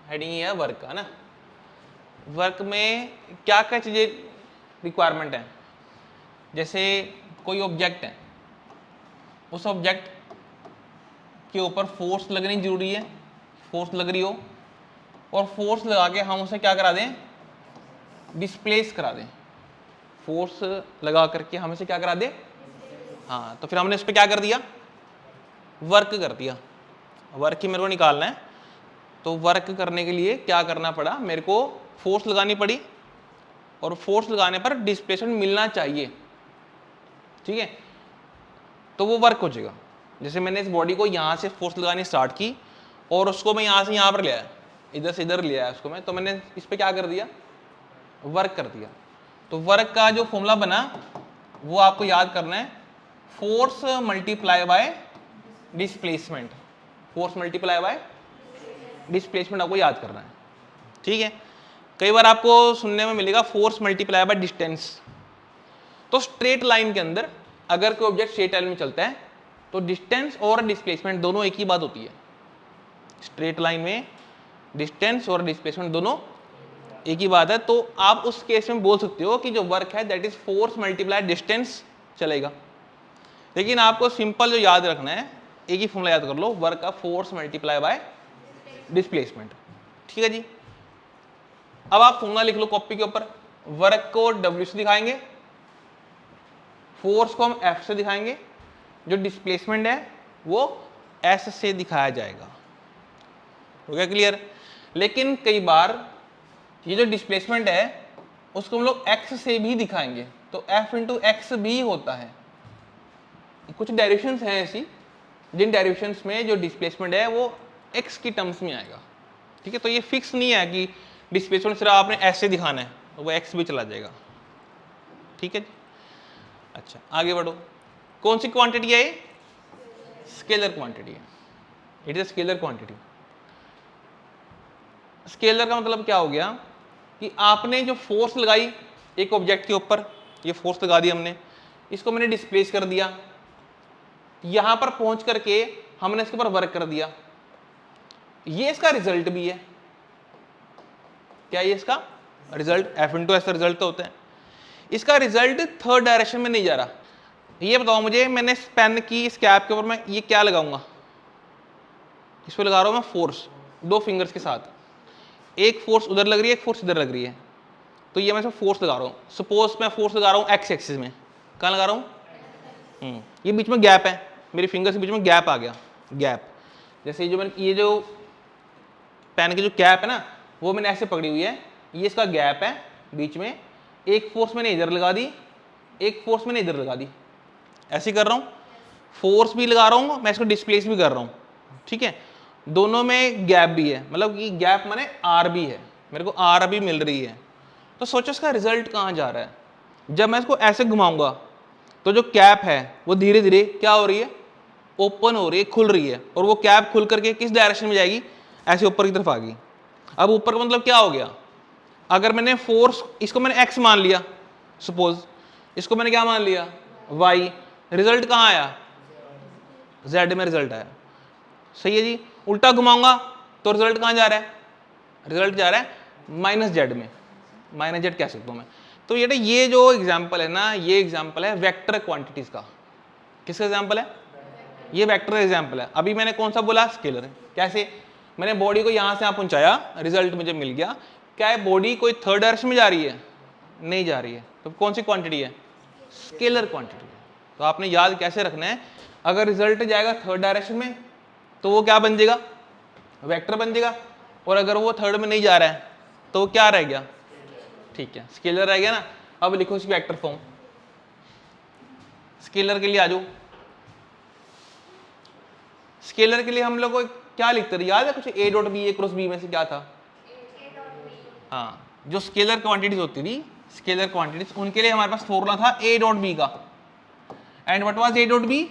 Heading ये है work का ना। वर्क में क्या क्या चीजें रिक्वायरमेंट है, जैसे कोई ऑब्जेक्ट है, उस ऑब्जेक्ट के ऊपर फोर्स लगनी जरूरी है, फोर्स लग रही हो, और फोर्स लगा के हम उसे क्या करा दें, डिस्प्लेस करा दें। फोर्स लगा करके हम इसे क्या करा दें, हाँ, तो फिर हमने इस पर क्या कर दिया, वर्क कर दिया। वर्क ही मेरे को निकालना है, तो वर्क करने के लिए क्या करना पड़ा, मेरे को फोर्स लगानी पड़ी, और फोर्स लगाने पर डिस्प्लेसमेंट मिलना चाहिए, ठीक है, तो वो वर्क हो जाएगा। जैसे मैंने इस बॉडी को यहाँ से फोर्स लगानी स्टार्ट की और उसको मैं यहाँ से यहाँ पर ले आया, इधर से इधर ले आया उसको मैं, तो मैंने इस पर क्या कर दिया, वर्क कर दिया। तो वर्क का जो फॉर्मूला बना वो आपको याद करना है, force multiply by displacement. Force multiply by displacement आपको याद करना है, ठीक है। कई बार आपको सुनने में मिलेगा फोर्स मल्टीप्लाई बाय डिस्टेंस। तो स्ट्रेट लाइन के अंदर अगर कोई ऑब्जेक्ट स्ट्रेट लाइन में चलता है तो डिस्टेंस और डिस्प्लेसमेंट दोनों एक ही बात होती है। स्ट्रेट लाइन में डिस्टेंस और डिस्प्लेसमेंट दोनों एक ही बात है। तो आप उस केस में बोल सकते हो कि जो वर्क है that is force multiply distance चलेगा। लेकिन आपको सिंपल जो याद रखना है, एक ही फॉर्मूला याद कर लो, वर्क का फोर्स मल्टीप्लाई बाय डिस्प्लेसमेंट, ठीक है जी। अब आप फॉर्मूला लिख लो कॉपी के ऊपर, वर्क को W से दिखाएंगे, फोर्स को हम F से दिखाएंगे, जो डिस्प्लेसमेंट है वो S से दिखाया जाएगा। हो गया क्लियर। लेकिन कई बार ये जो डिस्प्लेसमेंट है उसको हम लोग X से भी दिखाएंगे, तो F इंटू एक्स भी होता है। कुछ डेरिवेशंस हैं ऐसी जिन डेरिवेशंस में जो डिस्प्लेसमेंट है वो X की टर्म्स में आएगा, ठीक है। तो ये फिक्स नहीं है कि डिस्प्लेसमेंट सिर्फ आपने ऐसे दिखाना है, तो वो X भी चला जाएगा, ठीक है जी। अच्छा आगे बढ़ो, कौन सी क्वांटिटी है ये, स्केलर क्वांटिटी है, it is scalar quantity. Scalar का मतलब क्या हो गया कि आपने जो फोर्स लगाई एक ऑब्जेक्ट के ऊपर, ये फोर्स लगा दी हमने, इसको मैंने डिस्प्लेस कर दिया, यहां पर पहुंच करके हमने इसके ऊपर वर्क कर दिया, ये इसका रिजल्ट भी है। क्या ये इसका result, F into S result तो होता है। इसका रिजल्ट थर्ड डायरेक्शन में नहीं जा रहा। ये बताओ मुझे, मैंने इस पेन की इस कैप के ऊपर मैं ये क्या लगाऊंगा, इस पर लगा रहा हूं मैं फोर्स, दो फिंगर्स के साथ, एक फोर्स उधर लग रही है, एक फोर्स इधर लग रही है, तो ये मैं इसमें फोर्स लगा रहा हूँ। सपोज मैं फोर्स लगा रहा हूँ एक्स एक्सिस में, कहाँ लगा रहा हूँ, ये बीच में गैप है, मेरी फिंगर्स के बीच में गैप आ गया, गैप। जैसे ये जो पेन की जो कैप है ना वो मैंने ऐसे पकड़ी हुई है, ये इसका गैप है बीच में, एक फोर्स मैंने इधर लगा दी, एक फोर्स मैंने इधर लगा दी, ऐसे कर रहा हूँ, फोर्स भी लगा रहा हूँ मैं, इसको डिस्प्लेस भी कर रहा हूँ, ठीक है। दोनों में गैप भी है, मतलब कि गैप माने आर भी है, मेरे को आर भी मिल रही है। तो सोचो इसका रिजल्ट कहाँ जा रहा है। जब मैं इसको ऐसे घुमाऊंगा तो जो कैप है वो धीरे धीरे क्या हो रही है, ओपन हो रही है, खुल रही है, और वो कैप खुल करके किस डायरेक्शन में जाएगी, ऐसे ऊपर की तरफ आ गई। अब ऊपर का मतलब क्या हो गया, अगर मैंने फोर्स इसको मैंने एक्स मान लिया, सपोज इसको मैंने क्या मान लिया, वाई, रिजल्ट कहाँ आया, जेड में रिजल्ट आया, सही है जी। उल्टा घुमाऊंगा तो रिजल्ट कहाँ जा रहा है, रिजल्ट जा रहा है माइनस जेड में, माइनस जेड कह सकता हूं मैं। तो ये जो एग्जांपल है ना, ये एग्जांपल है वेक्टर क्वांटिटीज का। किसका एग्जांपल है, ये वेक्टर एग्जांपल है। अभी मैंने कौन सा बोला, स्केलर है। कैसे, मैंने बॉडी को यहां से यहां पहुंचाया, रिजल्ट मुझे मिल गया। क्या है, बॉडी कोई थर्ड डायरेक्शन में जा रही है, नहीं जा रही है, तो कौन सी क्वांटिटी है, स्केलर क्वांटिटी है। तो आपने याद कैसे रखना है, अगर रिजल्ट जाएगा थर्ड डायरेक्शन में तो वो क्या बन जाएगा, वेक्टर बन जाएगा, और अगर वो थर्ड में नहीं जा रहा है तो क्या रह गया, ठीक है, स्केलर रह गया ना। अब लिखो इसकी वेक्टर फॉर्म, स्केलर के लिए आ जाओ। स्केलर के लिए हम लोग को क्या लिखते थे, याद है कुछ, A dot B, A cross B में से क्या था, हाँ, जो स्केलर क्वांटिटीज होती थी, स्केलर क्वांटिटीज, उनके लिए हमारे पास फॉर्मूला था ए डॉट बी का, and what was A dot B,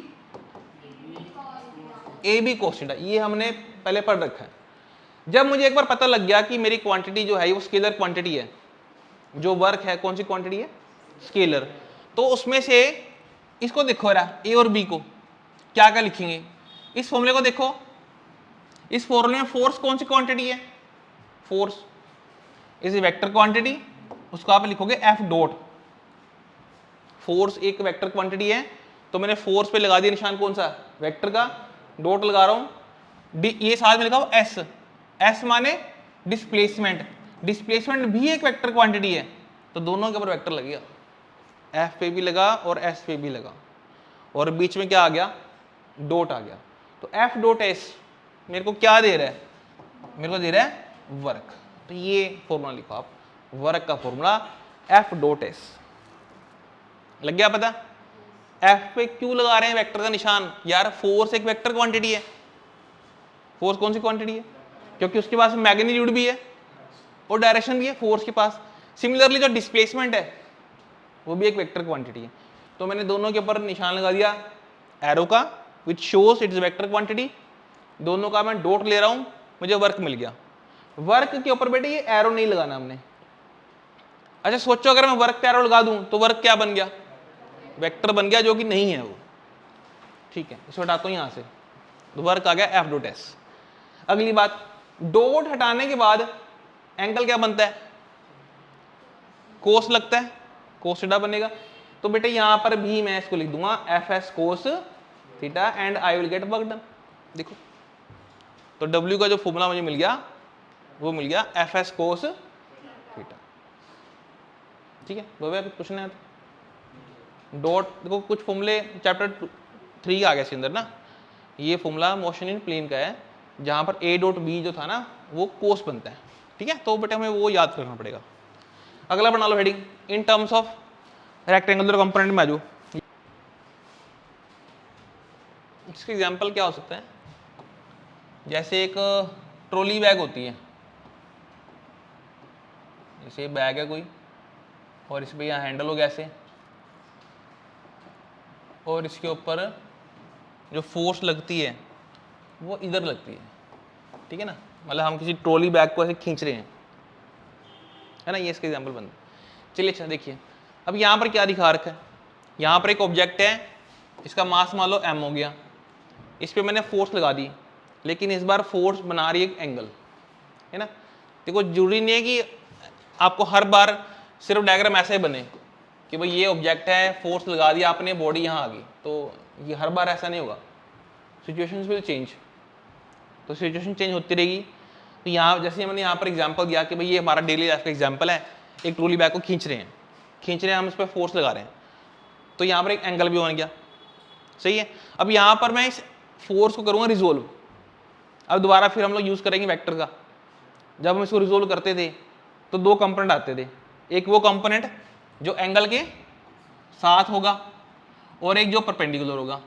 A B cos theta, ये हमने पहले पढ़ रखा है। जब मुझे एक बार पता लग गया कि मेरी क्वांटिटी जो है वो स्केलर क्वांटिटी है, जो वर्क है कौन सी क्वांटिटी है, स्केलर, तो उसमें से इसको देखो रहा ए और बी को क्या क्या लिखेंगे, इस फॉर्मूले को देखो, इस फॉर्मूले में फोर्स कौन सी क्वांटिटी है, force is a vector quantity, उसको आप लिखोगे एफ डॉट। फोर्स एक वेक्टर क्वांटिटी है, तो मैंने फोर्स पे लगा दिया निशान कौन सा, वेक्टर का, डॉट लगा रहा हूं डी, ये साथ में लिखा हुआ एस, एस माने डिस्प्लेसमेंट, डिस्प्लेसमेंट भी एक वेक्टर क्वांटिटी है, तो दोनों के ऊपर वेक्टर लगेगा, एफ पे भी लगा और एस पे भी लगा, और बीच में क्या आ गया, डॉट आ गया। तो एफ डॉट एस मेरे को क्या दे रहा है, मेरे को दे रहा है वर्क। तो ये फॉर्मूला लिखो आप, वर्क का फॉर्मूला एफ डॉट एस। लग गया पता? एफ पे क्यों लगा रहे हैं वेक्टर का निशान, यार फोर्स एक वेक्टर क्वांटिटी है। फोर्स कौन सी क्वांटिटी है, क्योंकि उसके पास मैग्नीट्यूड भी है और डायरेक्शन भी है फोर्स के पास। सिमिलरली जो डिस्प्लेसमेंट है वो भी एक वेक्टर क्वांटिटी है। तो मैंने दोनों के ऊपर निशान लगा दिया एरो का, which shows it is vector quantity, दोनों का मैं डॉट ले रहा हूं, मुझे वर्क मिल गया। वर्क के ऊपर बेटे ये एरो नहीं लगाना हमने। अच्छा सोचो अगर मैं वर्क पे एरो लगा दूं तो वर्क क्या बन गया, वेक्टर बन गया, जो कि नहीं है वो। ठीक है, इसे हटाता हूं यहां से, तो वर्क आ गया एफ डॉट एस। अगली बात, डॉट हटाने के बाद एंगल क्या बनता है, कोस लगता है, कोस थीटा बनेगा। तो बेटे यहां पर भी मैं इसको लिख दूंगा F S cos theta and I will get work done. देखो तो W का जो फॉर्मूला मुझे मिल गया वो मिल गया एफ एस कोस थीटा। ठीक है, कुछ पूछना है तो डॉट, देखो कुछ फॉर्मूले चैप्टर 3 आ गया इसके अंदर ना, ये फॉर्मूला मोशन इन प्लेन का है, जहां पर A डॉट बी जो था ना वो कोस बनता है। ठीक है, तो बेटे हमें वो याद करना पड़ेगा। अगला बना लो heading, in terms of rectangular component में आ जाओ। इसका एग्जांपल क्या हो सकता है, जैसे एक ट्रॉली बैग होती है, जैसे बैग है कोई और इस पे यहाँ हैंडल हो गया ऐसे, और इसके ऊपर जो फोर्स लगती है वो इधर लगती है। ठीक है ना, मतलब हम किसी ट्रॉली बैग को ऐसे खींच रहे हैं, है ना, ये इसका एग्जांपल बनता है। चलिए अच्छा देखिए, अब यहाँ पर क्या दिखा रखा है, यहाँ पर एक ऑब्जेक्ट है, इसका मास मान लो m हो गया, इस पर मैंने फोर्स लगा दी, लेकिन इस बार फोर्स बना रही है एक एंगल, है ना। देखो जरूरी नहीं है कि आपको हर बार सिर्फ डायग्राम ऐसे ही बने कि भाई ये ऑब्जेक्ट है, फोर्स लगा दिया आपने, बॉडी यहाँ आ गई, तो ये हर बार ऐसा नहीं होगा, सिचुएशंस विल चेंज, तो सिचुएशन चेंज होती रहेगी। तो यहाँ जैसे मैंने यहाँ पर एग्जांपल दिया कि भाई ये हमारा डेली लाइफ का एग्जांपल है, एक ट्रॉली बैग को खींच रहे हैं हम, इस पर फोर्स लगा रहे हैं, तो यहाँ पर एक एंगल भी बन गया, सही है। अब यहाँ पर मैं इस फोर्स को करूँगा रिजोल्व, अब दोबारा फिर हम लोग यूज़ करेंगे वेक्टर का। जब हम इसको रिजोल्व करते थे तो दो कंपोनेंट आते थे, एक वो कंपोनेंट जो एंगल के साथ होगा और एक जो परपेंडिकुलर होगा,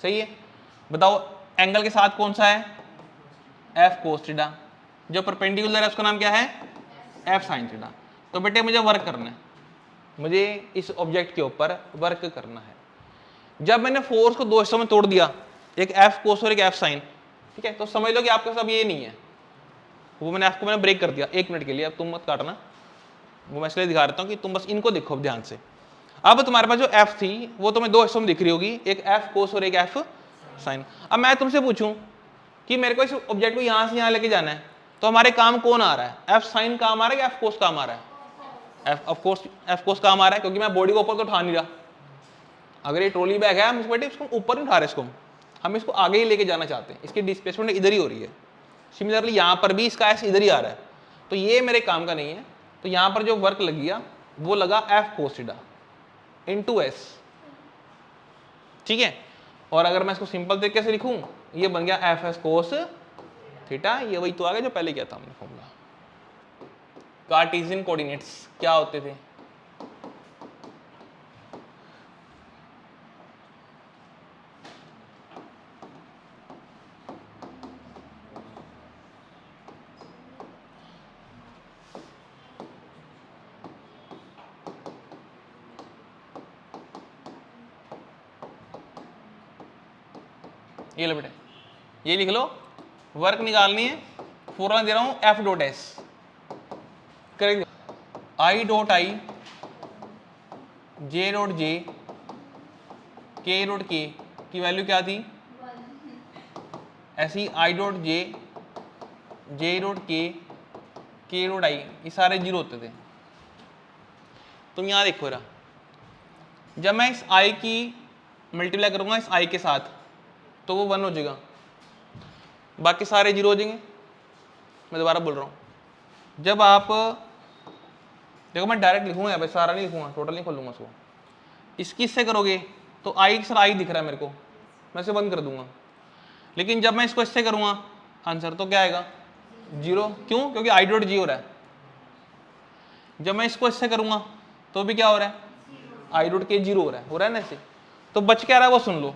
सही है। बताओ एंगल के साथ कौन सा है, एफ कोस थीटा, जो परपेंडिकुलर है उसका नाम क्या है, एफ साइन थीटा। तो बेटे मुझे वर्क करना है, मुझे इस ऑब्जेक्ट के ऊपर वर्क करना है। जब मैंने फोर्स को दो हिस्सों में तोड़ दिया, एक एफ कोस और एक एफ साइन, ठीक है, तो समझ लो कि आपके पास अब ये नहीं है, वो मैंने आपको ब्रेक कर दिया 1 मिनट के लिए, अब तुम मत काटना, वो मैं इसलिए दिखा रहा हूँ कि तुम बस इनको देखो ध्यान से। अब तुम्हारे पास जो एफ थी वो तुम्हें दो हिस्सों में दिख रही होगी, एक एफ कोस और एक एफ साइन। अब मैं तुमसे पूछूं कि मेरे को इस ऑब्जेक्ट को यहाँ से यहाँ लेके जाना है, तो हमारे काम कौन आ रहा है, एफ साइन काम आ रहा है या एफ कोस काम आ रहा है, एफ कोस काम आ रहा है, क्योंकि मैं बॉडी को ऊपर तो उठा नहीं रहा। अगर ये ट्रॉली बैग है, हम इसको बेटे इसको ऊपर नहीं उठा रहे, इसको हम इसको आगे ही लेके जाना चाहते हैं, इसकी डिस्प्लेसमेंट इधर ही हो रही है। सिमिलरली यहाँ पर भी इसका एस इधर ही आ रहा है, तो ये मेरे काम का नहीं है। तो यहाँ पर जो वर्क लग गया वो लगा F cos theta into S, ठीक है। और अगर मैं इसको सिंपल तरीके से लिखूं, ये बन गया एफ एस कोस थीटा, ये वही तो आ गया जो पहले किया था हमने फॉर्मूला। कार्टेशियन कोऑर्डिनेट्स क्या होते थे, ये लो बेटे, ये लिख लो, वर्क निकालनी है, फॉर्मूला दे रहा हूं F dot S, correct, I dot I, J dot J, के डॉट के की वैल्यू क्या थी, ऐसी I dot J J dot के डॉट आई, ये सारे जीरो होते थे। तुम यहाँ देखो जरा, जब मैं इस आई की मल्टीप्लाई करूंगा इस आई के साथ तो वो 1 हो जाएगा, बाकी सारे जीरो हो जाएंगे। मैं दोबारा बोल रहा हूँ, जब आप देखो मैं डायरेक्ट लिखूंगा यहाँ पे, सारा नहीं लिखूंगा, टोटल नहीं खोलूंगा उसको। इसकी इससे करोगे तो आई सर आई दिख रहा है मेरे को, मैं इसे बंद कर दूंगा। लेकिन जब मैं इसको इससे करूंगा आंसर तो क्या आएगा? जीरो। क्यों? क्योंकि आई डॉट जी हो रहा है। जब मैं इसको इससे करूंगा तो भी क्या हो रहा है? आई डॉट के जीरो हो रहा है ना ऐसे। तो बच क्या रहा है वो सुन लो।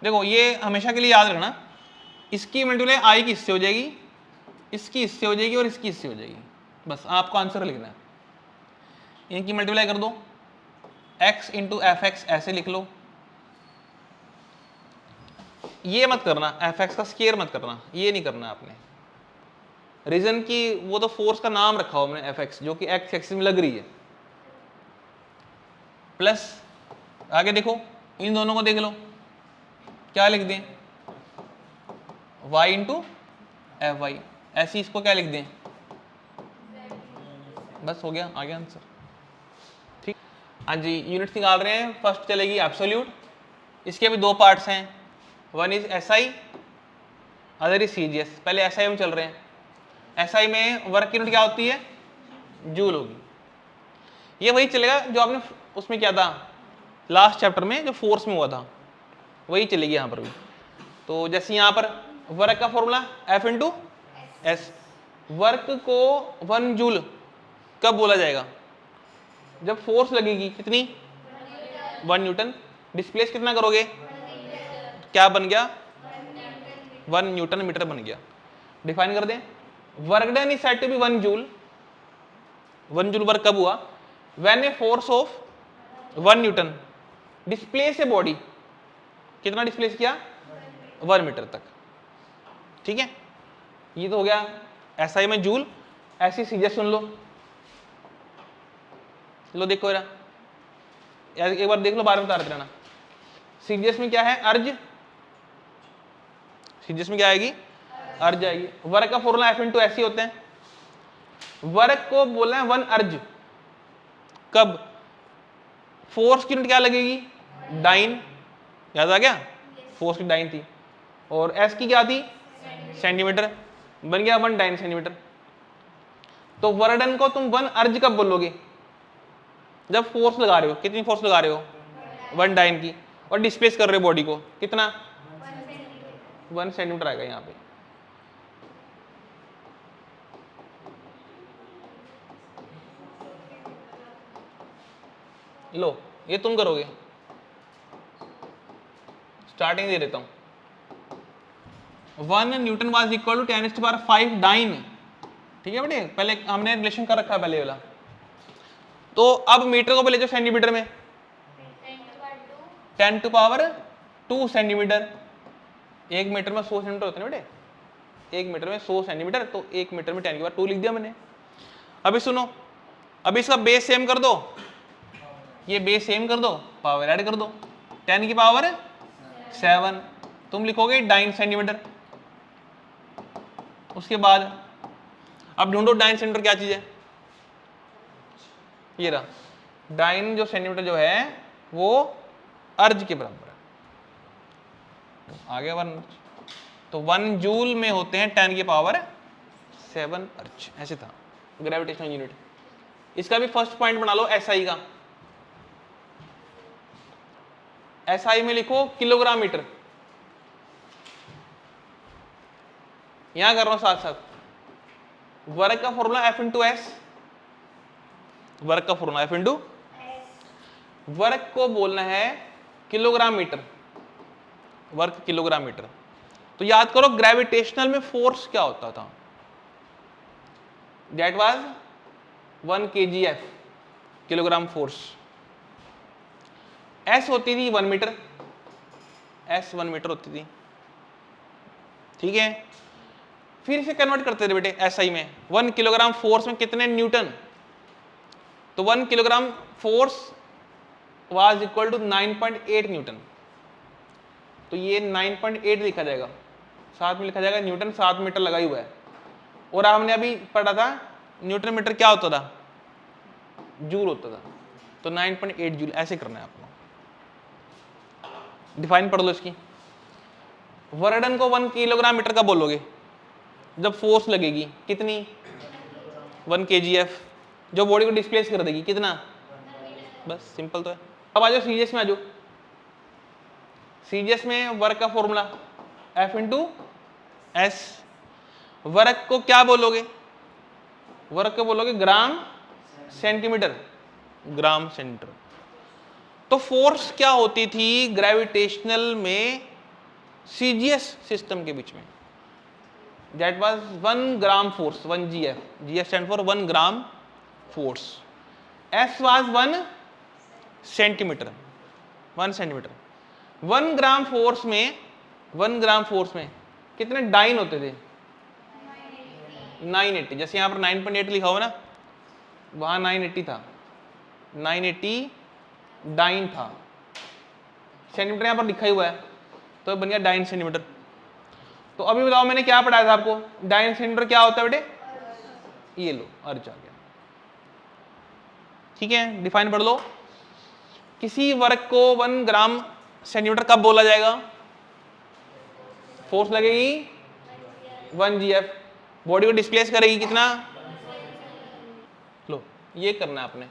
देखो ये हमेशा के लिए याद रखना, इसकी मल्टीप्लाई आई की इससे हो जाएगी, इसकी इससे हो जाएगी और इसकी इससे हो जाएगी, बस आपको आंसर लिखना है। इनकी मल्टीप्लाई कर दो, x इंटू एफ एक्स ऐसे लिख लो। ये मत करना, एफ एक्स का स्केयर मत करना, ये नहीं करना आपने। रीजन की वो तो फोर्स का नाम रखा हो हमने एफ एक्स, जो कि एक्स एक्सिस में लग रही है। प्लस आगे देखो, इन दोनों को देख लो, क्या लिख दें? y इंटू एफ वाई, ऐसी इसको क्या लिख दें? बस हो गया, आ गया आंसर। ठीक, हाँ जी, यूनिट्स निकाल रहे हैं। फर्स्ट चलेगी एब्सोल्यूट, इसके भी दो पार्ट्स हैं, one is SI, other is CGS. पहले एसआई में चल रहे हैं। एसआई में वर्क यूनिट क्या होती है? जूल होगी। ये वही चलेगा जो आपने उसमें किया था लास्ट चैप्टर में, जो फोर्स में हुआ था, वही चलेगी यहाँ पर भी। तो जैसे यहाँ पर वर्क का formula F into S, work को 1 जूल कब बोला जाएगा? जब फोर्स लगेगी कितनी? 1 न्यूटन। डिस्प्लेस कितना करोगे? क्या बन गया? 1 न्यूटन मीटर बन गया। डिफाइन कर दें, work done is said to be 1 joule. 1 joule work कब हुआ? When a force of 1 newton displace a body, कितना डिस्प्लेस किया? 1 मीटर तक। ठीक है, ये तो हो गया एसआई में जूल। ऐसी सीजीएस सुन लो, देखो यार एक बार देख लो, बार में बता रहना। सीजीएस में क्या है? अर्ज। सीजीएस में क्या आएगी? अर्ज आएगी। वर्क का फॉर्मूला एफ इंटू एस ही होते हैं। वर्क को बोलना है 1 अर्ज, कब? फोर्स की यूनिट क्या लगेगी? डाइन। याद आ गया? फोर्स की डाइन थी, और एस की क्या थी? सेंटीमीटर। बन गया 1 डाइन सेंटीमीटर। तो वर्डन को तुम 1 अर्ज कब बोलोगे? जब फोर्स लगा रहे हो। कितनी फोर्स लगा रहे हो? 1 डाइन की, और डिस्प्लेस कर रहे हो बॉडी को, कितना? 1 सेंटीमीटर आएगा यहाँ पे। लो ये तुम करोगे, स्टार्टिंग दे देता हूं। 1 newton was equal to 10⁵ dyne. ठीक है बेटे, पहले हमने रिलेशन कर रखा है पहले वाला। तो अब मीटर को पहले जो सेंटीमीटर में 10⁻² सेंटीमीटर। 1 मीटर में 100 सेंटीमीटर होते हैं बेटे, 1 मीटर में 100 सेंटीमीटर, तो 1 मीटर में 10⁻² लिख दिया मैंने। अभी सुनो, अभी इसका बेस सेम कर दो, ये बेस सेम कर दो, पावर ऐड कर दो, 10⁻7 तुम लिखोगे डाइन सेंटीमीटर। उसके बाद अब ढूंढो डाइन सेंटीमीटर क्या चीज है? ये रहा डाइन, जो सेंटीमीटर जो है वो अर्ज के बराबर है। तो आ गया 1। तो 1 जूल में होते हैं 10⁻7 अर्ज, ऐसे था ग्रेविटेशनल यूनिट। इसका भी फर्स्ट पॉइंट बना लो एसआई का। एसआई में लिखो किलोग्राम मीटर, यहां कर रहा हूं साथ साथ। वर्क का formula F into S, work का फॉर्मूला एफ इंटू, वर्क को बोलना है kilogram metre, work kilogram metre. तो याद करो ग्रेविटेशनल में फोर्स क्या होता था? That was 1 kgf, kilogram force. S होती थी 1 मीटर, एस 1 मीटर होती थी। ठीक है, फिर इसे कन्वर्ट करते थे बेटे एसआई में। 1 किलोग्राम फोर्स में कितने न्यूटन? तो 1 kilogram force was equal to 9.8 newton. तो ये 9.8 लिखा जाएगा, साथ में लिखा जाएगा न्यूटन, 7 मीटर लगा ही हुआ है। और हमने अभी पढ़ा था न्यूटन मीटर क्या होता था, जूल होता था, तो 9.8 जूल। ऐसे करना है आपको। डिफाइन पढ़ लो इसकी। वर्कडन को 1 किलोग्राम मीटर का बोलोगे जब फोर्स लगेगी कितनी, 1 kgf, जो बॉडी को डिस्प्लेस कर देगी कितना, बस सिंपल तो है। अब आ जाओ सीजीएस में, आ जाओ। सीजीएस में वर्क का formula F into S. Work को क्या बोलोगे, वर्क को बोलोगे ग्राम सेंटीमीटर, ग्राम सेंटीमीटर। तो फोर्स क्या होती थी ग्रेविटेशनल में सीजीएस सिस्टम के बीच में, that was 1 gram force, 1 GF, GF stand for 1 gram force, S was 1 centimetre, 1 centimetre. 1 gram force में, 1 ग्राम फोर्स में कितने डाइन होते थे, 980। जैसे यहां पर 9.8 लिखा हुआ ना, वहां 980 था, 980 डाइन था। सेंटीमीटर यहां पर लिखा ही हुआ है तो बन गया डाइन सेंटीमीटर। तो अभी बताओ मैंने क्या पढ़ाया था आपको, डाइन सेंटीमीटर क्या होता है बेटे, ये लो अर्ज आ गया। ठीक है, डिफाइन पढ़ लो। किसी वर्क को 1 ग्राम सेंटीमीटर कब बोला जाएगा, फोर्स लगेगी 1 GF, बॉडी को डिस्प्लेस करेगी कितना, लो ये करना है आपने,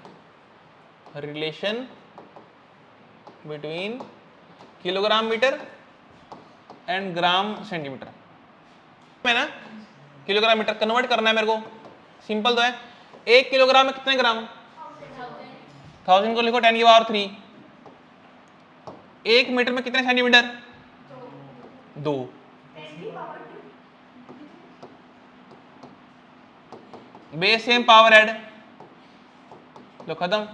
relation between kilogram metre and gram centimetre में ना, किलोग्राम मीटर कन्वर्ट करना है मेरे को, सिंपल तो है। 1 किलोग्राम में कितने ग्राम, 1000 को लिखो 10 की पावर 3। 1 मीटर में कितने centimetre, 2। Base same power add, तो खत्म।